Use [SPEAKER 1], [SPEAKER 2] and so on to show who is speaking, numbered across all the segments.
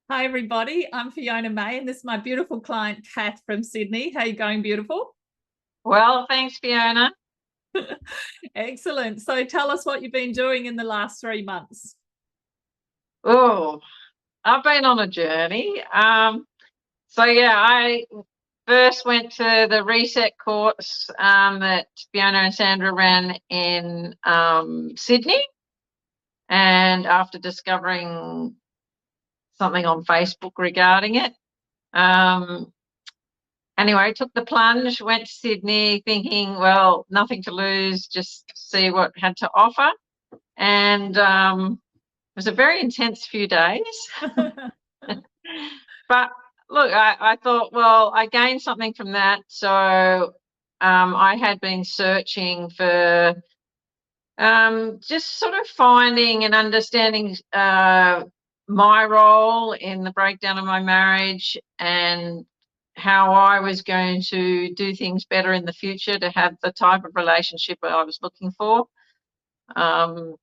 [SPEAKER 1] Hi, everybody. I'm Fiona May, and this is my beautiful client, Cath from Sydney. How you going, beautiful?
[SPEAKER 2] Well, thanks, Fiona.
[SPEAKER 1] Excellent. So tell us what you've been doing in the last 3 months.
[SPEAKER 2] Oh, I've been on a journey. I first went to the reset course that Fiona and Sandra ran in Sydney, and after discovering something on Facebook regarding it, um, anyway, took the plunge, went to Sydney, thinking, well, nothing to lose, just see what had to offer, and it was a very intense few days. But look, I thought, well, I gained something from that. So I had been searching for just sort of finding and understanding my role in the breakdown of my marriage and how I was going to do things better in the future to have the type of relationship that I was looking for. Um,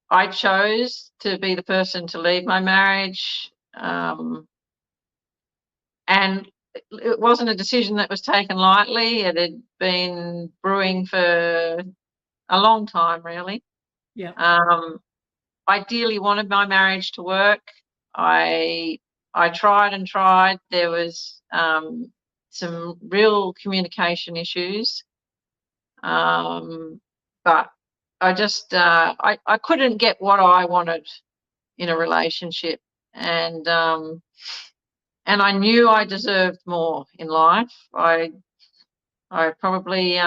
[SPEAKER 2] I chose to be the person to leave my marriage. And it wasn't a decision that was taken lightly. It had been brewing for a long time, really.
[SPEAKER 1] Yeah.
[SPEAKER 2] Um, I dearly wanted my marriage to work. I I tried and tried. There was some real communication issues, but I couldn't get what I wanted in a relationship, and I knew I deserved more in life. I probably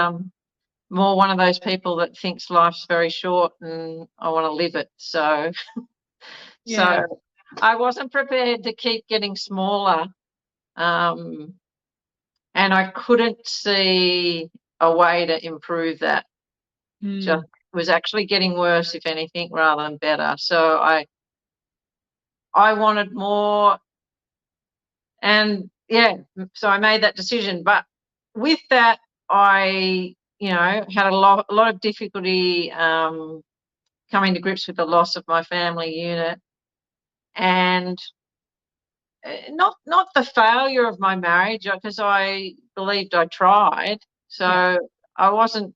[SPEAKER 2] more one of those people that thinks life's very short and I want to live it.
[SPEAKER 1] Yeah.
[SPEAKER 2] So I wasn't prepared to keep getting smaller, um, and I couldn't see a way to improve that. Just
[SPEAKER 1] Mm.
[SPEAKER 2] was actually getting worse, if anything, rather than better. So I wanted more, and yeah, so I made that decision. But with that, I had a lot of difficulty coming to grips with the loss of my family unit, and not the failure of my marriage, because I believed I tried.
[SPEAKER 1] Yeah.
[SPEAKER 2] So I wasn't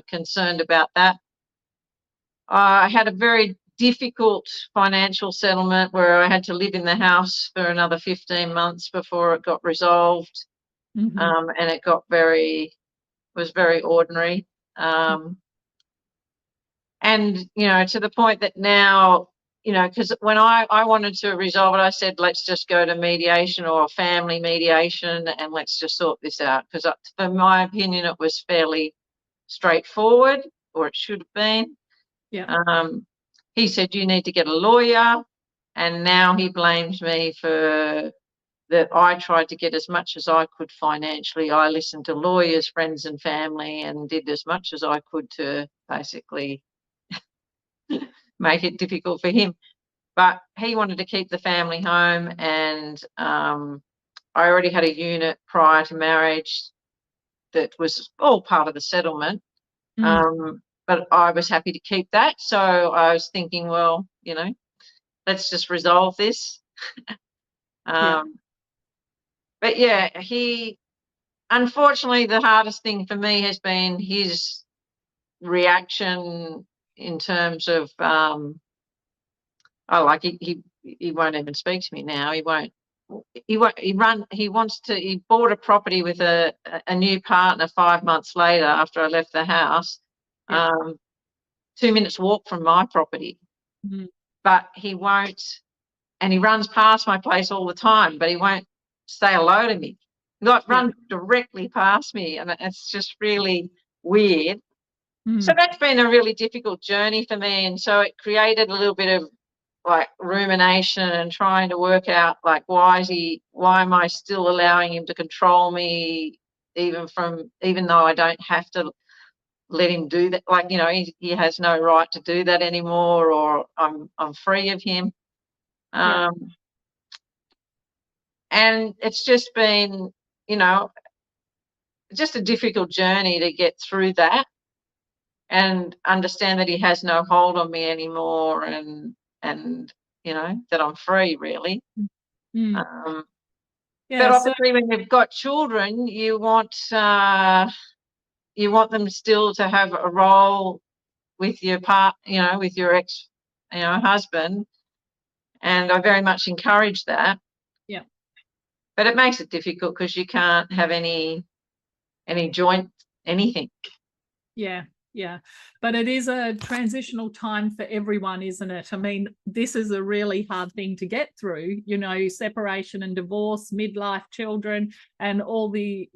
[SPEAKER 2] concerned about that. I had a very difficult financial settlement where I had to live in the house for another 15 months before it got resolved,
[SPEAKER 1] Hmm.
[SPEAKER 2] and it was very ordinary. Um, and to the point that now, because when I wanted to resolve it, I said, let's just go to mediation or family mediation and let's just sort this out, because for my opinion it was fairly straightforward, or it should have been.
[SPEAKER 1] Yeah.
[SPEAKER 2] um, he said, you need to get a lawyer, and now he blames me for that I tried to get as much as I could financially. I listened to lawyers, friends and family, and did as much as I could to basically make it difficult for him. But he wanted to keep the family home, and I already had a unit prior to marriage that was all part of the settlement.
[SPEAKER 1] Mm.
[SPEAKER 2] But I was happy to keep that. So I was thinking, well, let's just resolve this.
[SPEAKER 1] Yeah.
[SPEAKER 2] Um, but yeah, unfortunately, the hardest thing for me has been his reaction in terms of, oh, like he won't even speak to me now. He bought a property with a new partner 5 months later after I left the house,
[SPEAKER 1] Yeah.
[SPEAKER 2] um, 2 minutes walk from my property.
[SPEAKER 1] Mm.
[SPEAKER 2] But he won't, and he runs past my place all the time, but he won't say hello to me. Like,
[SPEAKER 1] Yeah.
[SPEAKER 2] run directly past me, and it's just really weird. So
[SPEAKER 1] Mm.
[SPEAKER 2] that's been a really difficult journey for me, and so it created a little bit of like rumination and trying to work out, like, why am I still allowing him to control me, even though I don't have to let him do that. Like, he has no right to do that anymore, or I'm free of him.
[SPEAKER 1] Yeah.
[SPEAKER 2] um, and it's just been, you know just a difficult journey to get through that and understand that he has no hold on me anymore, and that I'm free, really.
[SPEAKER 1] Mm.
[SPEAKER 2] But
[SPEAKER 1] Yeah. So
[SPEAKER 2] obviously when you've got children, you want them still to have a role with your with your ex, husband. And I very much encourage that.
[SPEAKER 1] yeah.
[SPEAKER 2] But it makes it difficult because you can't have any joint anything.
[SPEAKER 1] Yeah, yeah. But it is a transitional time for everyone, isn't it? I mean, this is a really hard thing to get through, separation and divorce, midlife children, and all the,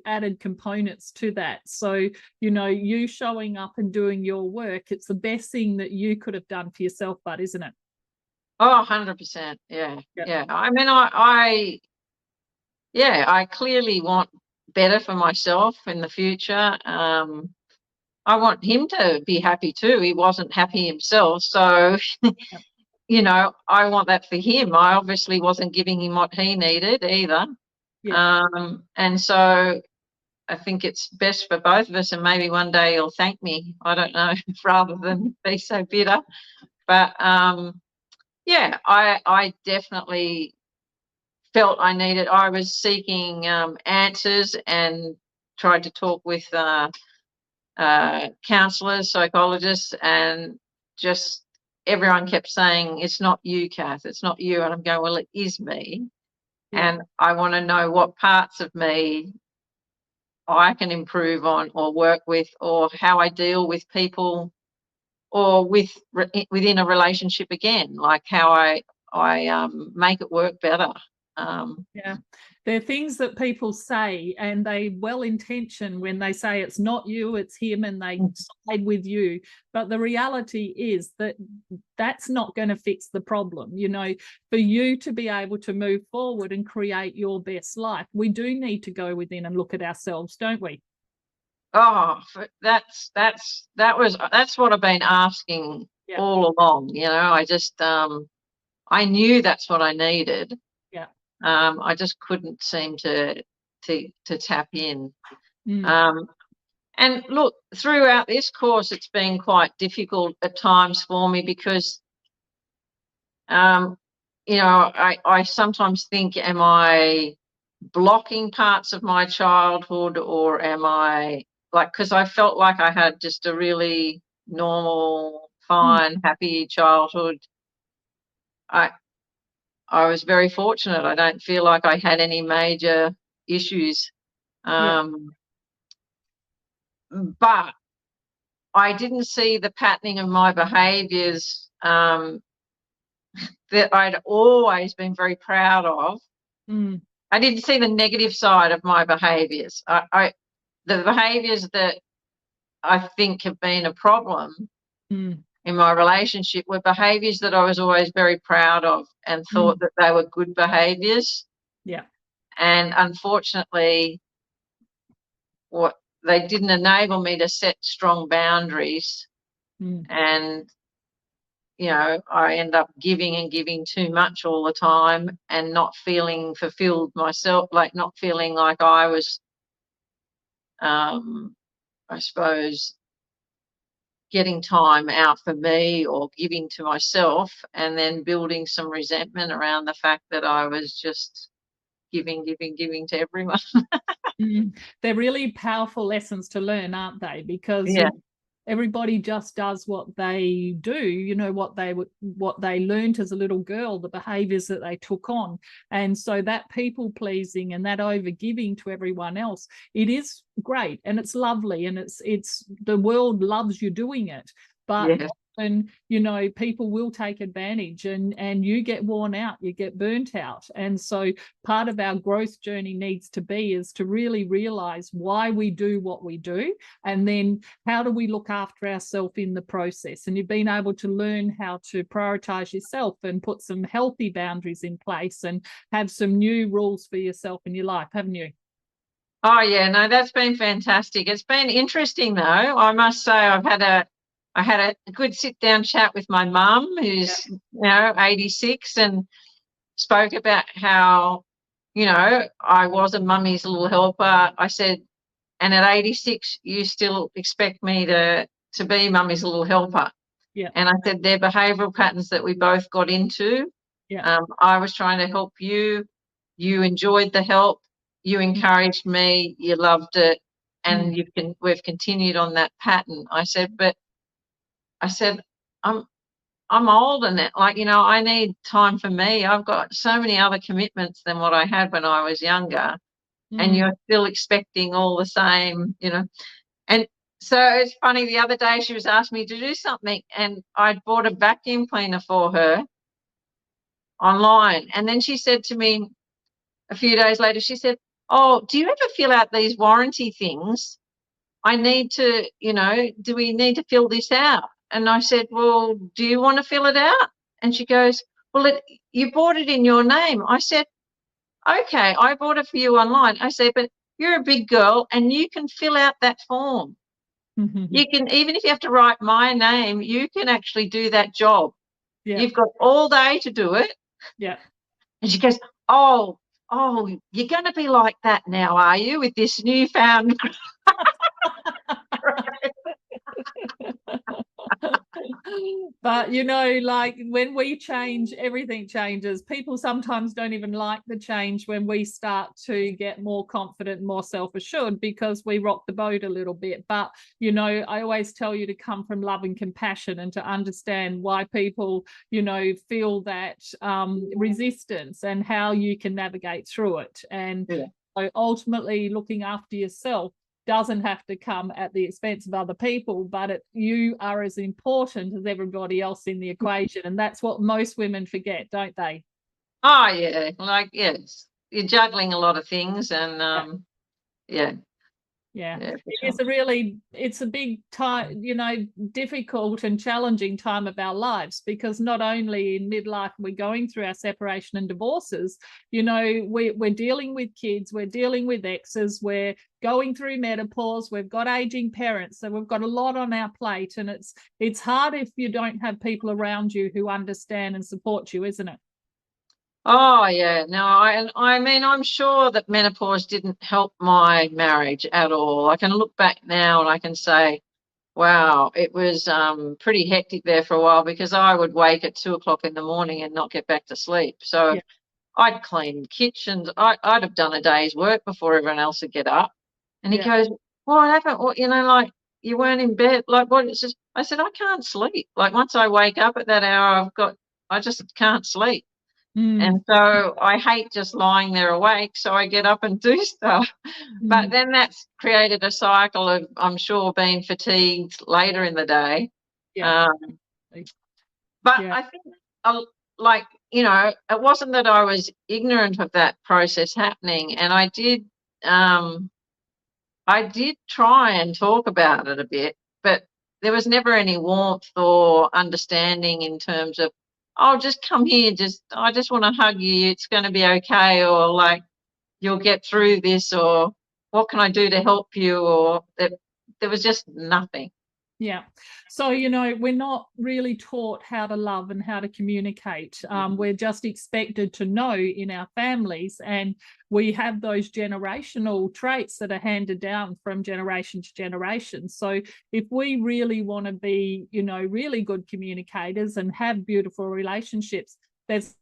[SPEAKER 1] added components to that. So, you showing up and doing your work, it's the best thing that you could have done for yourself, but isn't it?
[SPEAKER 2] Oh, 100%. Yeah.
[SPEAKER 1] Yeah.
[SPEAKER 2] Yeah. I mean, I clearly want better for myself in the future. I want him to be happy too. He wasn't happy himself. So, I want that for him. I obviously wasn't giving him what he needed either.
[SPEAKER 1] Yeah.
[SPEAKER 2] And so I think it's best for both of us, and maybe one day he'll thank me. I don't know, rather than be so bitter. But yeah, I definitely felt I was seeking answers, and tried to talk with counsellors, psychologists, and just everyone kept saying, it's not you, Cath, it's not you. And I'm going, well, it is me.
[SPEAKER 1] Yeah.
[SPEAKER 2] And I want to know what parts of me I can improve on or work with, or how I deal with people, or within a relationship again, like how I make it work better.
[SPEAKER 1] Yeah. They're things that people say, and they well intentioned when they say it's not you, it's him, and they side with you. But the reality is that that's not going to fix the problem. For you to be able to move forward and create your best life, we do need to go within and look at ourselves, don't we?
[SPEAKER 2] Oh, that's what I've been asking
[SPEAKER 1] Yeah.
[SPEAKER 2] all along. I just I knew that's what I needed.
[SPEAKER 1] Yeah.
[SPEAKER 2] I just couldn't seem to tap in.
[SPEAKER 1] Mm.
[SPEAKER 2] And look, throughout this course, it's been quite difficult at times for me because, I sometimes think, am I blocking parts of my childhood, or am I because I felt like I had just a really normal,
[SPEAKER 1] Mm.
[SPEAKER 2] fine, happy childhood. I I was very fortunate. I don't feel like I had any major issues.
[SPEAKER 1] Yeah.
[SPEAKER 2] Um, but I didn't see the patterning of my behaviours that I'd always been very proud of.
[SPEAKER 1] Mm.
[SPEAKER 2] I didn't see the negative side of my behaviours. The behaviours that I think have been a problem
[SPEAKER 1] Mm.
[SPEAKER 2] in my relationship were behaviours that I was always very proud of and thought
[SPEAKER 1] Mm.
[SPEAKER 2] that they were good behaviours.
[SPEAKER 1] Yeah.
[SPEAKER 2] And unfortunately, what they didn't enable me to set strong boundaries,
[SPEAKER 1] Mm.
[SPEAKER 2] and I end up giving and giving too much all the time, and not feeling fulfilled myself, like not feeling like I was, I suppose, getting time out for me or giving to myself, and then building some resentment around the fact that I was just giving, giving, giving to everyone.
[SPEAKER 1] Mm. They're really powerful lessons to learn, aren't they? Because
[SPEAKER 2] Yeah.
[SPEAKER 1] everybody just does what they do, what they learned as a little girl, the behaviors that they took on. And so that people pleasing and that over giving to everyone else, it is great and it's lovely, and it's the world loves you doing it. But
[SPEAKER 2] Yeah.
[SPEAKER 1] often, people will take advantage, and you get worn out, you get burnt out. And so part of our growth journey needs to be is to really realize why we do what we do, and then how do we look after ourselves in the process. And you've been able to learn how to prioritize yourself and put some healthy boundaries in place and have some new rules for yourself in your life, haven't you?
[SPEAKER 2] Oh yeah, no, that's been fantastic. It's been interesting though. I must say I had a good sit down chat with my mum,
[SPEAKER 1] Yeah.
[SPEAKER 2] who's 86, and spoke about how, I was a mummy's little helper. I said, and at 86 you still expect me to be mummy's little helper.
[SPEAKER 1] Yeah.
[SPEAKER 2] And I said, they're behavioural patterns that we both got into.
[SPEAKER 1] Yeah.
[SPEAKER 2] I was trying to help you. You enjoyed the help. You encouraged me. You loved it. And we've continued on that pattern. I said, I'm old and that, like, I need time for me. I've got so many other commitments than what I had when I was younger. And you're still expecting all the same. And so it's funny, the other day she was asking me to do something, and I'd bought a vacuum cleaner for her online. And then she said to me a few days later, she said, "Oh, do you ever fill out these warranty things? I need to, do we need to fill this out?" And I said, "Well, do you want to fill it out?" And she goes, "Well, you bought it in your name." I said, "Okay, I bought it for you online." I said, "But you're a big girl and you can fill out that form. You can, even if you have to write my name, you can actually do that job.
[SPEAKER 1] Yeah.
[SPEAKER 2] You've got all day to do it."
[SPEAKER 1] Yeah.
[SPEAKER 2] And she goes, "Oh, you're going to be like that now, are you, with this newfound?"
[SPEAKER 1] But like when we change, everything changes. People sometimes don't even like the change when we start to get more confident, more self-assured, because we rock the boat a little bit. But I always tell you to come from love and compassion, and to understand why people feel that resistance, and how you can navigate through it. And so ultimately, looking after yourself doesn't have to come at the expense of other people, but you are as important as everybody else in the equation. And that's what most women forget, don't they?
[SPEAKER 2] Oh, yeah. Like, yes, you're juggling a lot of things, and yeah.
[SPEAKER 1] Yeah,
[SPEAKER 2] Yeah,
[SPEAKER 1] it's a big time, difficult and challenging time of our lives, because not only in midlife we're going through our separation and divorces, we're dealing with kids, we're dealing with exes, we're going through menopause, we've got aging parents, so we've got a lot on our plate, and it's hard if you don't have people around you who understand and support you, isn't it?
[SPEAKER 2] Oh, yeah. No, I mean, I'm sure that menopause didn't help my marriage at all. I can look back now and I can say, wow, it was pretty hectic there for a while, because I would wake at 2 o'clock in the morning and not get back to sleep. So
[SPEAKER 1] Yeah.
[SPEAKER 2] I'd clean kitchens. I'd have done a day's work before everyone else would get up. And he goes, "What happened? What, like, you weren't in bed? Like, what?" It's just, I said, "I can't sleep. Like, once I wake up at that hour, I just can't sleep." And so I hate just lying there awake, so I get up and do stuff. But then that's created a cycle of, I'm sure, being fatigued later in the day.
[SPEAKER 1] Yeah.
[SPEAKER 2] But
[SPEAKER 1] Yeah.
[SPEAKER 2] I think, like, it wasn't that I was ignorant of that process happening, and I did try and talk about it a bit, but there was never any warmth or understanding in terms of, "Oh, just come here, I just want to hug you. It's going to be okay," or like, "You'll get through this," or, "What can I do to help you?" Or there was just nothing.
[SPEAKER 1] Yeah. So, we're not really taught how to love and how to communicate. We're just expected to know in our families, and we have those generational traits that are handed down from generation to generation. So if we really want to be, really good communicators and have beautiful relationships, there's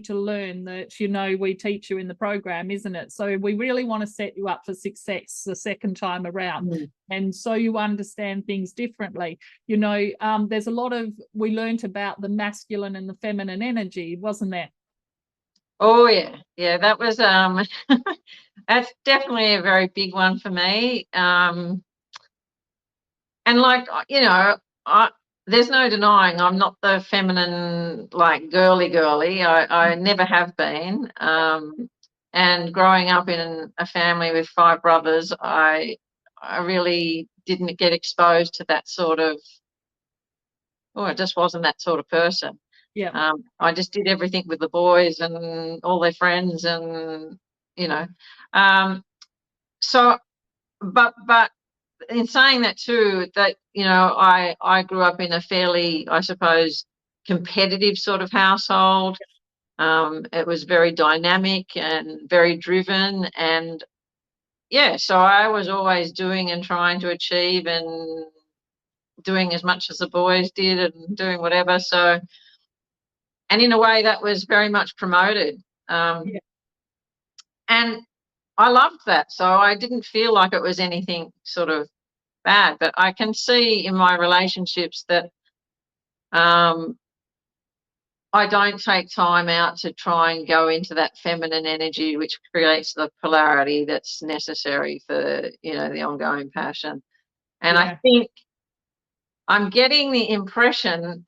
[SPEAKER 1] to learn that we teach you in the program, isn't it? So we really want to set you up for success the second time around, and so you understand things differently. There's a lot of, we learned about the masculine and the feminine energy, wasn't there?
[SPEAKER 2] Oh, yeah, that was that's definitely a very big one for me. And, like, there's no denying I'm not the feminine, like, girly. I never have been. And growing up in a family with 5 brothers, I really didn't get exposed to that sort of. Oh, I just wasn't that sort of person.
[SPEAKER 1] Yeah.
[SPEAKER 2] I just did everything with the boys and all their friends, and you know. Um, so, but in saying that too, that I grew up in a fairly, I suppose, competitive sort of household. It was very dynamic and very driven, and yeah, so I was always doing and trying to achieve, and doing as much as the boys did and doing whatever. So, and in a way that was very much promoted.
[SPEAKER 1] Yeah.
[SPEAKER 2] And I loved that. So I didn't feel like it was anything sort of bad, but I can see in my relationships that um, I don't take time out to try and go into that feminine energy, which creates the polarity that's necessary for, the ongoing passion. And I
[SPEAKER 1] Yeah.
[SPEAKER 2] think I'm getting the impression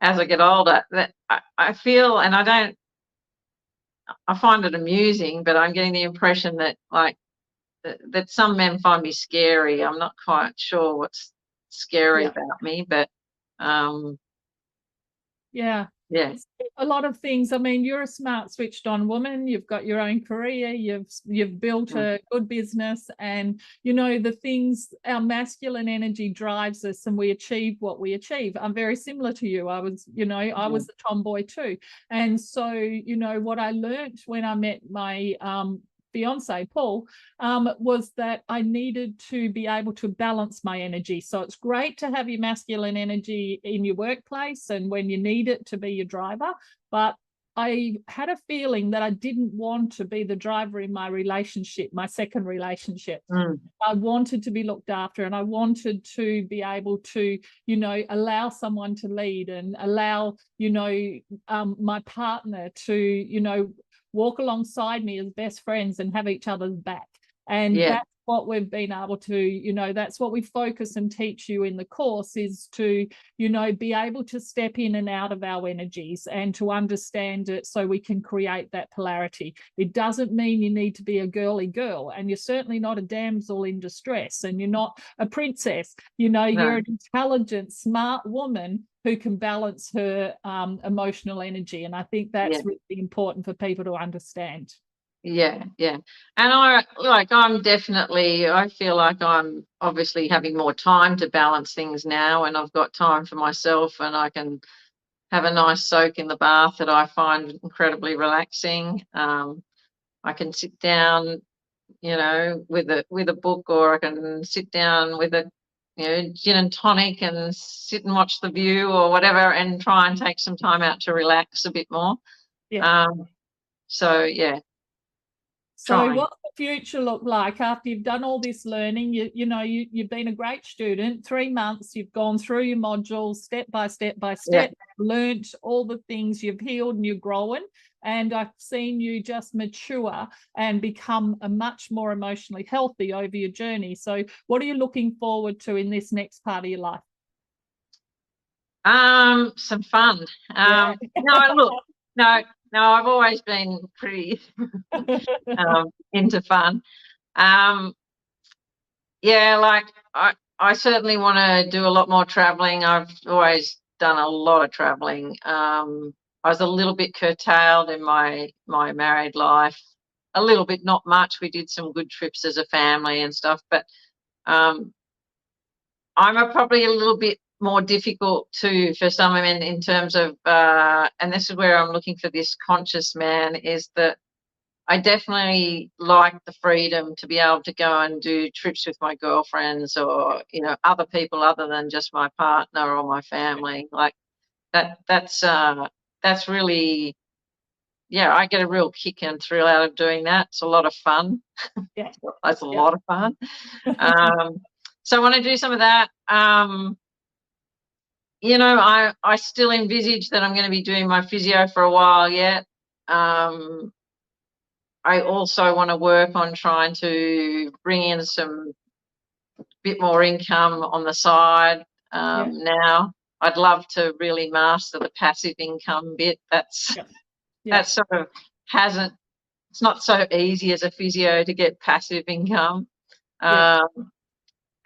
[SPEAKER 2] as I get older that I feel, and I find it amusing, but I'm getting the impression that that some men find me scary. I'm not quite sure what's scary
[SPEAKER 1] Yeah.
[SPEAKER 2] about me, but um,
[SPEAKER 1] Yeah.
[SPEAKER 2] yeah,
[SPEAKER 1] A lot of things. I mean, you're a smart, switched on woman. You've got your own career. You've built
[SPEAKER 2] mm,
[SPEAKER 1] a good business, and the things, our masculine energy drives us, and we achieve what we achieve. I'm very similar to you. I
[SPEAKER 2] mm,
[SPEAKER 1] was a tomboy too, and so what I learned when I met my fiance Paul was that I needed to be able to balance my energy. So it's great to have your masculine energy in your workplace and when you need it to be your driver, but I had a feeling that I didn't want to be the driver in my relationship, my second relationship.
[SPEAKER 2] mm,
[SPEAKER 1] I wanted to be looked after, and I wanted to be able to, allow someone to lead and allow, my partner to, walk alongside me as best friends and have each other's back. And
[SPEAKER 2] yeah,
[SPEAKER 1] that's what we've been able to, that's what we focus and teach you in the course, is to, be able to step in and out of our energies and to understand it so we can create that polarity. It doesn't mean you need to be a girly girl, and you're certainly not a damsel in distress, and you're not a princess. You're
[SPEAKER 2] no,
[SPEAKER 1] an intelligent, smart woman who can balance her emotional energy. And I think
[SPEAKER 2] yeah.
[SPEAKER 1] that's really important for people to understand.
[SPEAKER 2] Yeah, yeah. And I feel like I'm obviously having more time to balance things now, and I've got time for myself, and I can have a nice soak in the bath that I find incredibly relaxing. I can sit down, with a book, or I can sit down with a gin and tonic and sit and watch the view or whatever, and try and take some time out to relax a bit more.
[SPEAKER 1] Yeah.
[SPEAKER 2] Um, so yeah,
[SPEAKER 1] So
[SPEAKER 2] trying.
[SPEAKER 1] what's the future look like after you've done all this learning? You've been a great student. 3 months, you've gone through your modules step by step by
[SPEAKER 2] Yeah.
[SPEAKER 1] step, learnt all the things, you've healed and you're growing. And I've seen you just mature and become a much more emotionally healthy over your journey. So what are you looking forward to in this next part of your life?
[SPEAKER 2] Some fun.
[SPEAKER 1] Yeah.
[SPEAKER 2] No, look, no, no, I've always been pretty into fun. Um, yeah, like I certainly want to do a lot more traveling. I've always done a lot of traveling. I was a little bit curtailed in my married life, a little bit, not much. We did some good trips as a family and stuff, but um, probably a little bit more difficult too for some women in terms of, and this is where I'm looking for this conscious man, is that I definitely like the freedom to be able to go and do trips with my girlfriends, or, other people other than just my partner or my family. Like that's really, yeah, I get a real kick and thrill out of doing that. It's a lot of fun.
[SPEAKER 1] Yeah.
[SPEAKER 2] It's a
[SPEAKER 1] Yeah.
[SPEAKER 2] lot of fun. So I want to do some of that. I still envisage that I'm going to be doing my physio for a while yet. I also want to work on trying to bring in some bit more income on the side.
[SPEAKER 1] Yeah.
[SPEAKER 2] Now I'd love to really master the passive income bit.
[SPEAKER 1] Yeah. Yeah.
[SPEAKER 2] That sort of hasn't. It's not so easy as a physio to get passive income.
[SPEAKER 1] Yeah.
[SPEAKER 2] Um,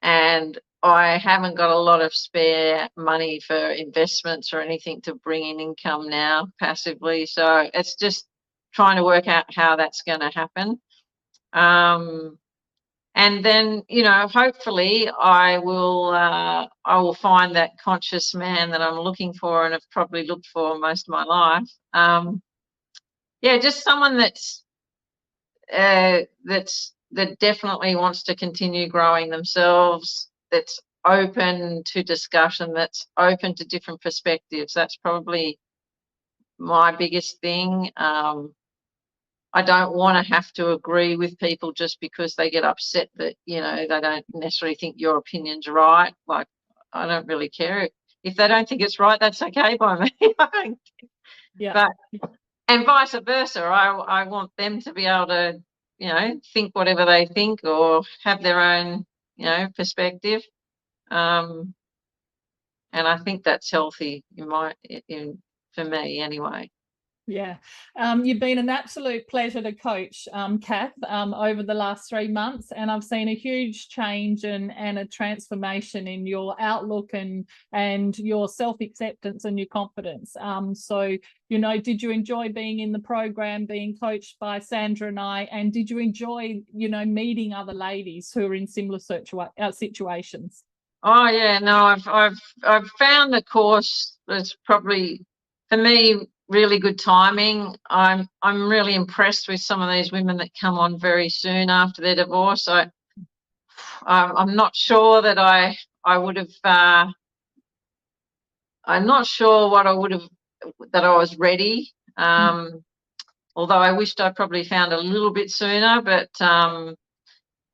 [SPEAKER 2] and I haven't got a lot of spare money for investments or anything to bring in income now passively. So it's just trying to work out how that's going to happen. And then, hopefully I will find that conscious man that I'm looking for and have probably looked for most of my life. Yeah, just someone that definitely wants to continue growing themselves, that's open to discussion, that's open to different perspectives. That's probably my biggest thing. I don't want to have to agree with people just because they get upset that, you know, they don't necessarily think your opinion's right. Like, I don't really care. If they don't think it's right, that's okay by me.
[SPEAKER 1] Yeah.
[SPEAKER 2] But, and vice versa, I want them to be able to, you know, think whatever they think or have their own, you know, perspective. And I think that's healthy for me anyway.
[SPEAKER 1] Yeah. You've been an absolute pleasure to coach, Cath, over the last 3 months, and I've seen a huge change and a transformation in your outlook and your self-acceptance and your confidence. So, you know, did you enjoy being in the program, being coached by Sandra and I, and did you enjoy, you know, meeting other ladies who are in similar situations?
[SPEAKER 2] Oh yeah, no, I've found the course that's probably, for me, really good timing. I'm really impressed with some of these women that come on very soon after their divorce. I'm not sure that I would have. I'm not sure what I would have, that I was ready. Although I wished I probably found a little bit sooner, but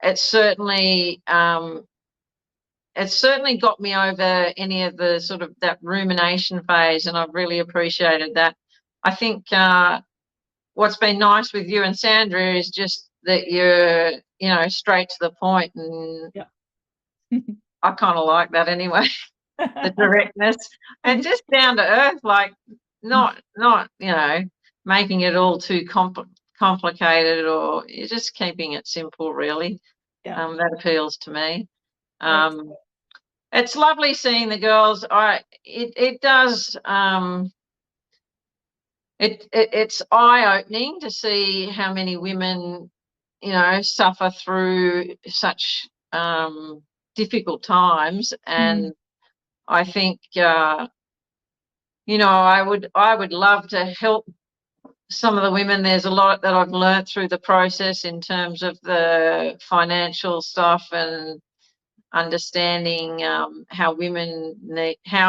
[SPEAKER 2] it certainly got me over any of the sort of that rumination phase, and I've really appreciated that. I think what's been nice with you and Sandra is just that you're, you know, straight to the point, and
[SPEAKER 1] Yeah.
[SPEAKER 2] I kind of like that anyway. The directness and just down to earth, like not you know, making it all too complicated, or you're just keeping it simple, really.
[SPEAKER 1] Yeah.
[SPEAKER 2] That appeals to me. It's lovely seeing the girls. It does. It's eye-opening to see how many women, you know, suffer through such difficult times, and I think you know, I would love to help some of the women. There's a lot that I've learned through the process in terms of the financial stuff and understanding how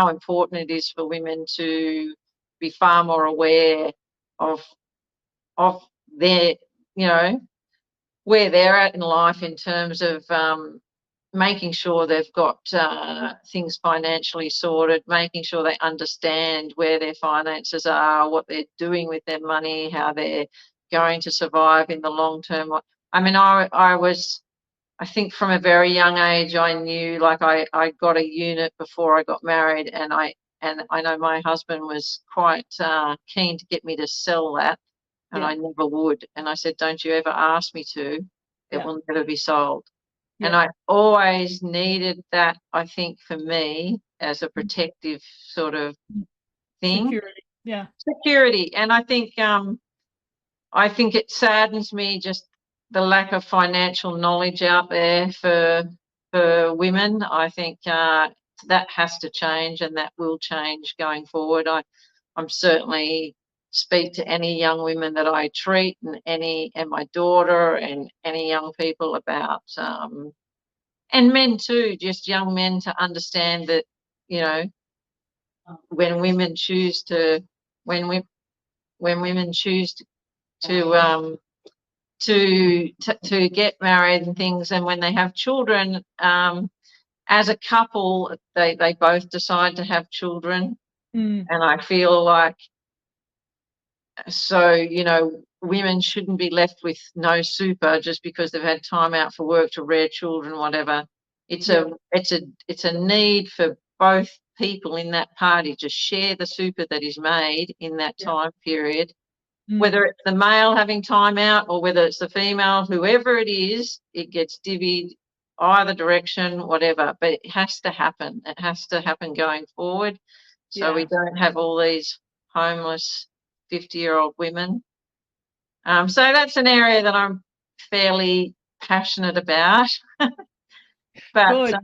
[SPEAKER 2] important it is for women to be far more aware of their, you know, where they're at in life in terms of making sure they've got things financially sorted, making sure they understand where their finances are, what they're doing with their money, how they're going to survive in the long term. I mean, I think from a very young age, I knew, like, I got a unit before I got married, and I know my husband was quite keen to get me to sell that, and I never would. And I said, don't you ever ask me to, it will never be sold. And I always needed that, I think, for me, as a protective sort of thing.
[SPEAKER 1] Security. Yeah.
[SPEAKER 2] Security. And I think it saddens me, just the lack of financial knowledge out there for women. I think that has to change, and that will change going forward. I'm certainly speak to any young women that I treat, and my daughter, and any young people about and men too, just young men, to understand that, you know, when women choose to when women choose to get married and things, and when they have children, as a couple, they both decide to have children. And I feel like, so, you know, women shouldn't be left with no super just because they've had time out for work to rear children, whatever. It's a need for both people in that party to share the super that is made in that time period. Whether it's the male having time out or whether it's the female, whoever it is, it gets divvied either direction, whatever. But it has to happen. It has to happen going forward, so we don't have all these homeless 50-year-old women. So that's an area that I'm fairly passionate about. But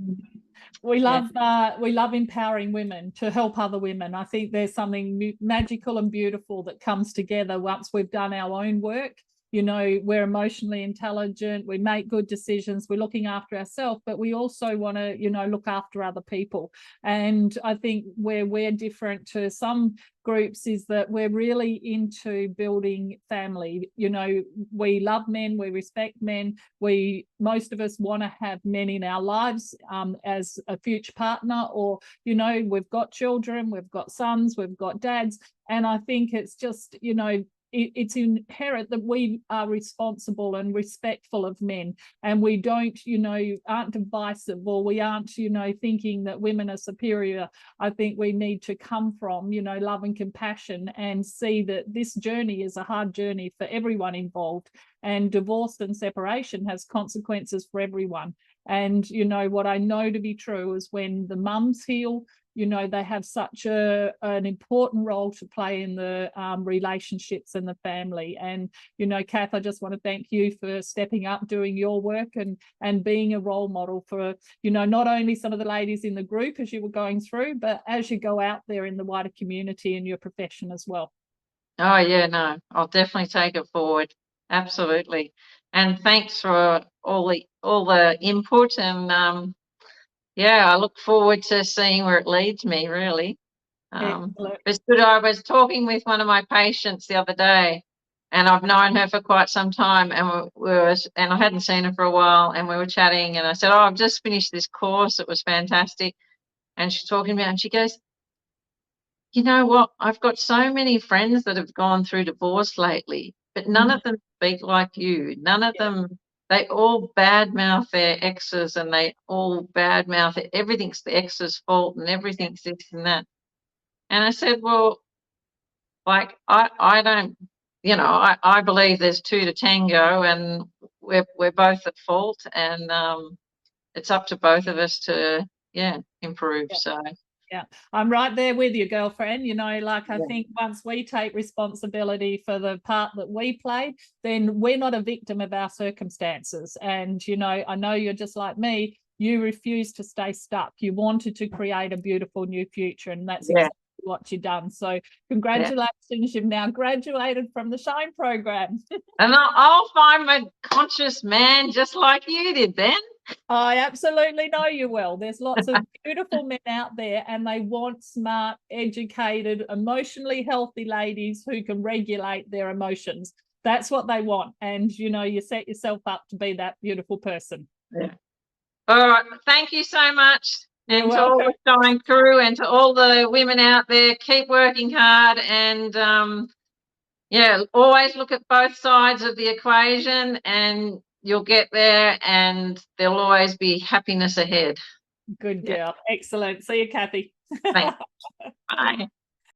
[SPEAKER 1] we love empowering women to help other women. I think there's something magical and beautiful that comes together once we've done our own work. you know, we're emotionally intelligent, we make good decisions, we're looking after ourselves, but we also want to, you know, look after other people. And I think where we're different to some groups is that we're really into building family. You know, we love men, we respect men, most of us want to have men in our lives as a future partner, or, you know, we've got children, we've got sons, we've got dads. And I think it's just, you know, it's inherent that we are responsible and respectful of men, and we don't, you know, aren't divisive, or we aren't, you know, thinking that women are superior. I think we need to come from, you know, love and compassion, and see that this journey is a hard journey for everyone involved, and divorce and separation has consequences for everyone. And, you know, what I know to be true is when the mums heal, you know, they have such an important role to play in the relationships and the family. And, you know, Cath, I just want to thank you for stepping up, doing your work, and being a role model for, you know, not only some of the ladies in the group as you were going through, but as you go out there in the wider community and your profession as well.
[SPEAKER 2] Oh yeah, no, I'll definitely take it forward. Absolutely. And thanks for all the input, and yeah, I look forward to seeing where it leads me, really. It's good. I was talking with one of my patients the other day, and I've known her for quite some time, and and I hadn't seen her for a while, and we were chatting, and I said, "Oh, I've just finished this course. It was fantastic." And she's talking about, and she goes, "You know what? I've got so many friends that have gone through divorce lately, but none of them speak like you. None of them, they all badmouth their exes, and they all badmouth it. Everything's the ex's fault, and everything's this and that." And I said, "Well, like, I don't, you know, I believe there's two to tango, and we're both at fault, and it's up to both of us to, yeah, improve." So
[SPEAKER 1] yeah, I'm right there with you, girlfriend. You know, like, I think once we take responsibility for the part that we played, then we're not a victim of our circumstances. And, you know, I know you're just like me. You refused to stay stuck. You wanted to create a beautiful new future, and that's exactly what you've done. So congratulations, you've now graduated from the Shine program.
[SPEAKER 2] And I'll find my conscious man just like you did then.
[SPEAKER 1] I absolutely know you will. There's lots of beautiful men out there, and they want smart, educated, emotionally healthy ladies who can regulate their emotions. That's what they want. And, you know, you set yourself up to be that beautiful person.
[SPEAKER 2] Yeah. All right. Thank you so much.
[SPEAKER 1] You're
[SPEAKER 2] and to all the Shine crew, and to all the women out there, keep working hard, and yeah, always look at both sides of the equation, and you'll get there, and there'll always be happiness ahead.
[SPEAKER 1] Good girl. Excellent. See you, Kathy.
[SPEAKER 2] Thanks.